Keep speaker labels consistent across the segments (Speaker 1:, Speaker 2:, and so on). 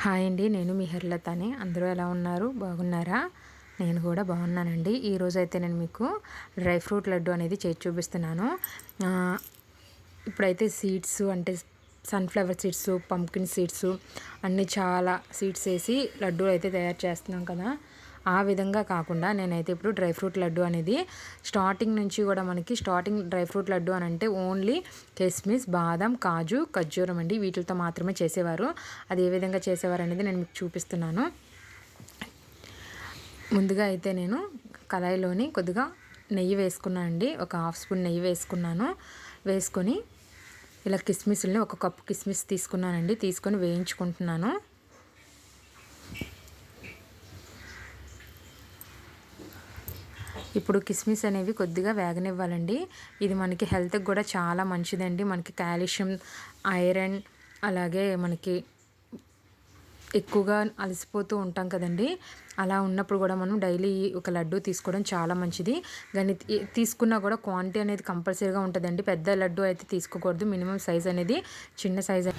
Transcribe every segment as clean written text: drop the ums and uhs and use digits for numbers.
Speaker 1: Hi అండి. నేను మీ హెర్లతని. అందరూ ఎలా ఉన్నారు? బాగున్నారా? నేను కూడా బాగున్నానండి. ఈరోజైతే నేను మీకు డ్రై ఫ్రూట్ లడ్డు అనేది చేసి చూపిస్తున్నాను. ఇప్పుడైతే సీడ్స్ అంటే సన్ఫ్లవర్ సీడ్స్, పంప్కిన్ సీడ్స్ అన్నీ చాలా సీడ్స్ వేసి లడ్డు అయితే తయారు చేస్తున్నాం కదా. ఆ విధంగా కాకుండా నేనైతే ఇప్పుడు డ్రై ఫ్రూట్ లడ్డు అనేది స్టార్టింగ్ నుంచి కూడా మనకి డ్రై ఫ్రూట్ లడ్డు అని అంటే ఓన్లీ కిస్మిస్, బాదం, కాజు, ఖర్జూరం అండి. వీటితో మాత్రమే చేసేవారు. అది ఏ విధంగా చేసేవారు అనేది నేను మీకు చూపిస్తున్నాను. ముందుగా అయితే నేను కళాయిలోని కొద్దిగా నెయ్యి వేసుకున్నాను అండి. ఒక హాఫ్ స్పూన్ నెయ్యి వేసుకున్నాను. వేసుకొని ఇలా కిస్మిస్ని ఒక కప్పు కిస్మిస్ తీసుకున్నానండి. తీసుకొని వేయించుకుంటున్నాను. ఇప్పుడు కిస్మిస్ అనేవి కొద్దిగా వేగనివ్వాలండి. ఇది మనకి హెల్త్కి కూడా చాలా మంచిదండి. మనకి కాల్షియం, ఐరన్, అలాగే మనకి ఎక్కువగా అలసిపోతూ ఉంటాం కదండి. అలా ఉన్నప్పుడు కూడా మనం డైలీ ఒక లడ్డు తీసుకోవడం చాలా మంచిది. కానీ తీసుకున్నా కూడా క్వాంటిటీ అనేది కంపల్సరీగా ఉంటుందండి. పెద్ద లడ్డు అయితే తీసుకోకూడదు. మినిమం సైజ్ అనేది చిన్న సైజ్.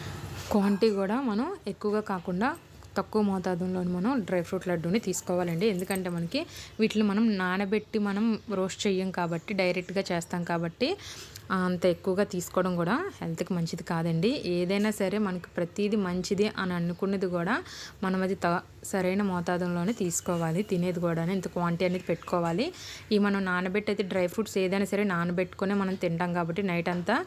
Speaker 1: క్వాంటిటీ కూడా మనం ఎక్కువగా కాకుండా తక్కువ మోతాదులో మనం డ్రై ఫ్రూట్ లడ్డూని తీసుకోవాలండి. ఎందుకంటే మనకి వీటిని మనం నానబెట్టి మనం రోస్ట్ చేయం కాబట్టి, డైరెక్ట్గా చేస్తాం కాబట్టి అంత ఎక్కువగా తీసుకోవడం కూడా హెల్త్కి మంచిది కాదండి. ఏదైనా సరే మనకి ప్రతిదీ మంచిది అని అనుకునేది కూడా మనం అది సరైన మోతాదులోనే తీసుకోవాలి. తినేది కూడా ఇంత క్వాంటిటీ అనేది పెట్టుకోవాలి. ఈ మనం నానబెట్టి అయితే డ్రై ఫ్రూట్స్ ఏదైనా సరే నానబెట్టుకొని మనం తింటాం కాబట్టి నైట్ అంతా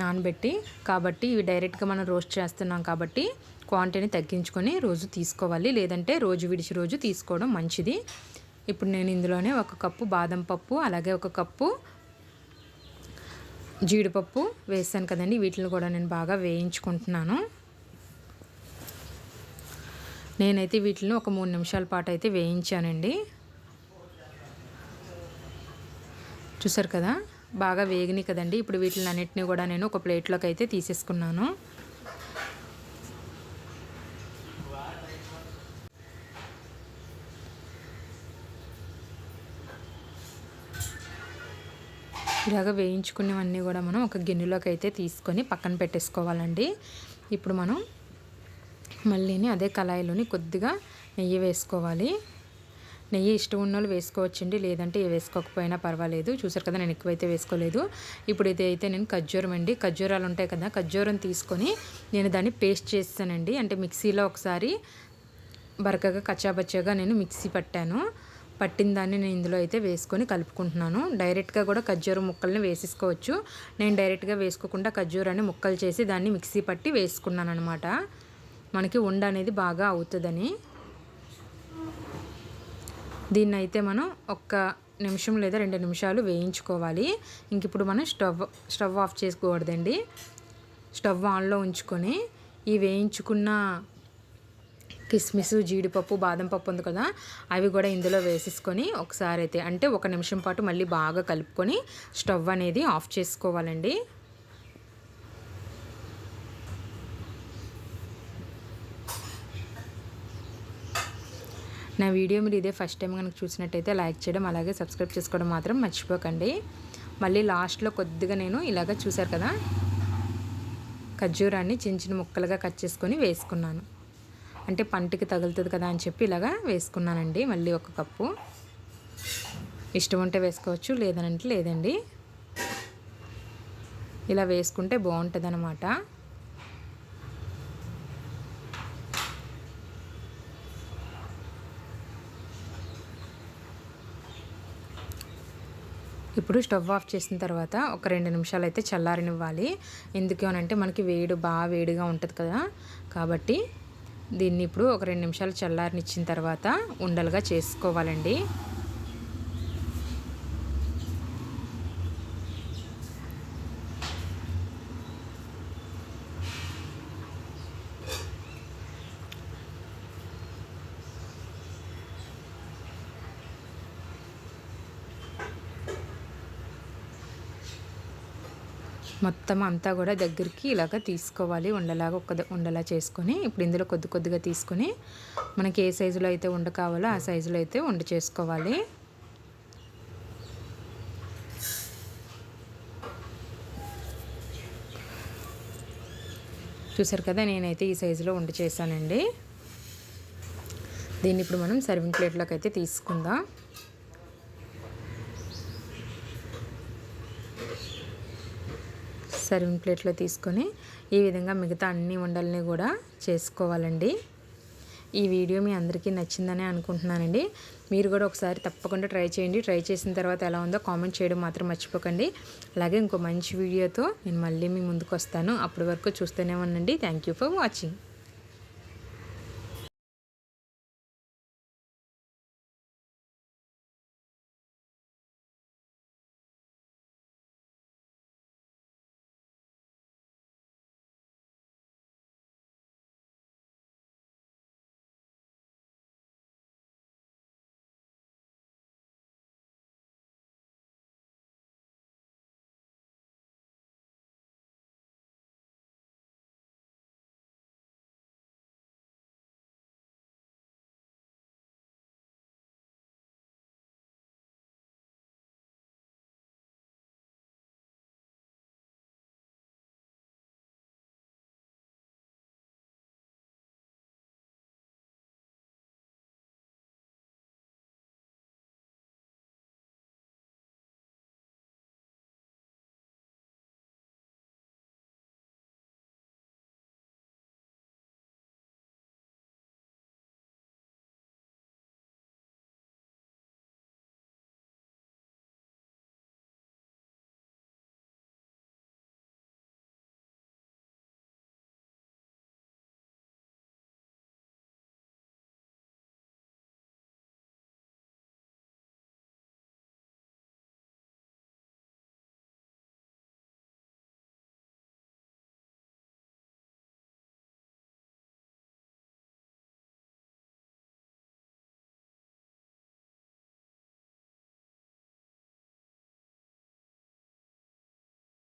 Speaker 1: నానబెట్టి, కాబట్టి ఇవి డైరెక్ట్గా మనం రోస్ట్ చేస్తున్నాం కాబట్టి క్వాంటిటీని తగ్గించుకొని రోజు తీసుకోవాలి. లేదంటే రోజు విడిచి రోజు తీసుకోవడం మంచిది. ఇప్పుడు నేను ఇందులోనే ఒక కప్పు బాదం పప్పు, అలాగే ఒక కప్పు జీడిపప్పు వేసాను కదండి. వీటిని కూడా నేను బాగా వేయించుకుంటున్నాను. నేనైతే వీటిని ఒక 3 నిమిషాల పాటు అయితే వేయించానండి. చూసారు కదా, బాగా వేగినాయి కదండి. ఇప్పుడు వీటిని అన్నిటిని కూడా నేను ఒక ప్లేట్లోకి అయితే తీసేసుకున్నాను. ఇలాగ వేయించుకునేవన్నీ కూడా మనం ఒక గిన్నెలోకి అయితే తీసుకొని పక్కన పెట్టేసుకోవాలండి. ఇప్పుడు మనం మళ్ళీ అదే కళాయిలోని కొద్దిగా నెయ్యి వేసుకోవాలి. నెయ్యి ఇష్టం ఉన్న వాళ్ళు వేసుకోవచ్చండి, లేదంటే వేసుకోకపోయినా పర్వాలేదు. చూసారు కదా, నేను ఎక్కువైతే వేసుకోలేదు. ఇప్పుడు ఇది అయితే నేను ఖర్జూరాలు ఉంటాయి కదా, ఖర్జూరం తీసుకొని నేను దాన్ని పేస్ట్ చేస్తానండి. అంటే మిక్సీలో ఒకసారి బరకగా కచ్చాబచ్చాగా నేను మిక్సీ పట్టిన దాన్ని నేను ఇందులో అయితే వేసుకొని కలుపుకుంటున్నాను. డైరెక్ట్గా కూడా ఖర్జూరం ముక్కల్ని వేసేసుకోవచ్చు. నేను డైరెక్ట్గా వేసుకోకుండా ఖర్జూరాన్ని ముక్కలు చేసి దాన్ని మిక్సీ పట్టి వేసుకున్నాను అనమాట. మనకి ఉండ అనేది బాగా అవుతుందని. దీన్ని అయితే మనం 1 నిమిషం లేదా 2 నిమిషాలు వేయించుకోవాలి. ఇంక ఇప్పుడు మనం స్టవ్ ఆఫ్ చేసుకోకూడదండి. స్టవ్ ఆన్లో ఉంచుకొని ఈ వేయించుకున్న కిస్మిస్, జీడిపప్పు, బాదం పప్పు ఉంది కదా, అవి కూడా ఇందులో వేసేసుకొని ఒకసారి అయితే అంటే 1 నిమిషం పాటు మళ్ళీ బాగా కలుపుకొని స్టవ్ అనేది ఆఫ్ చేసుకోవాలండి. నా వీడియో మీరు ఇదే ఫస్ట్ టైం కనుక చూసినట్టయితే లైక్ చేయడం, అలాగే సబ్స్క్రైబ్ చేసుకోవడం మాత్రం మర్చిపోకండి. మళ్ళీ లాస్ట్లో కొద్దిగా నేను ఇలాగ చూసారు కదా, ఖర్జూరాన్ని చిన్న చిన్న ముక్కలుగా కట్ చేసుకొని వేసుకున్నాను. అంటే పంటికి తగులుతుంది కదా అని చెప్పి ఇలాగా వేసుకున్నానండి. మళ్ళీ 1 కప్పు. ఇష్టం ఉంటే వేసుకోవచ్చు, లేదనంటే లేదండి. ఇలా వేసుకుంటే బాగుంటుంది అన్నమాట. ఇప్పుడు స్టవ్ ఆఫ్ చేసిన తర్వాత ఒక 2 నిమిషాలు అయితే చల్లారనివ్వాలి. ఎందుకు అనంటే మనకి బాగా వేడిగా ఉంటుంది కదా, కాబట్టి దీన్ని ఇప్పుడు ఒక 2 నిమిషాలు చల్లారనిచ్చిన తర్వాత ఉండలుగా చేసుకోవాలండి. మొత్తం అంతా కూడా దగ్గరికి ఇలాగ తీసుకోవాలి. ఉండలా చేసుకొని ఇప్పుడు ఇందులో కొద్దిగా తీసుకొని మనకి ఏ సైజులో అయితే ఉండ కావాలో ఆ సైజులో అయితే ఉండ చేసుకోవాలి. చూసారు కదా, నేనైతే ఈ సైజులో ఉండ చేశానండి. దీన్ని ఇప్పుడు మనం సర్వింగ్ ప్లేట్లోకి అయితే తీసుకుందాం. సర్వింగ్ ప్లేట్లో తీసుకొని ఈ విధంగా మిగతా అన్ని ఉండల్ని కూడా చేసుకోవాలండి. ఈ వీడియో మీ అందరికీ నచ్చిందని అనుకుంటున్నానండి. మీరు కూడా ఒకసారి తప్పకుండా ట్రై చేయండి. ట్రై చేసిన తర్వాత ఎలా ఉందో కామెంట్ చేయడం మాత్రం మర్చిపోకండి. అలాగే ఇంకో మంచి వీడియోతో నేను మళ్ళీ మీ ముందుకు వస్తాను. అప్పటి వరకు చూస్తూనే ఉండండి. Thank you for watching.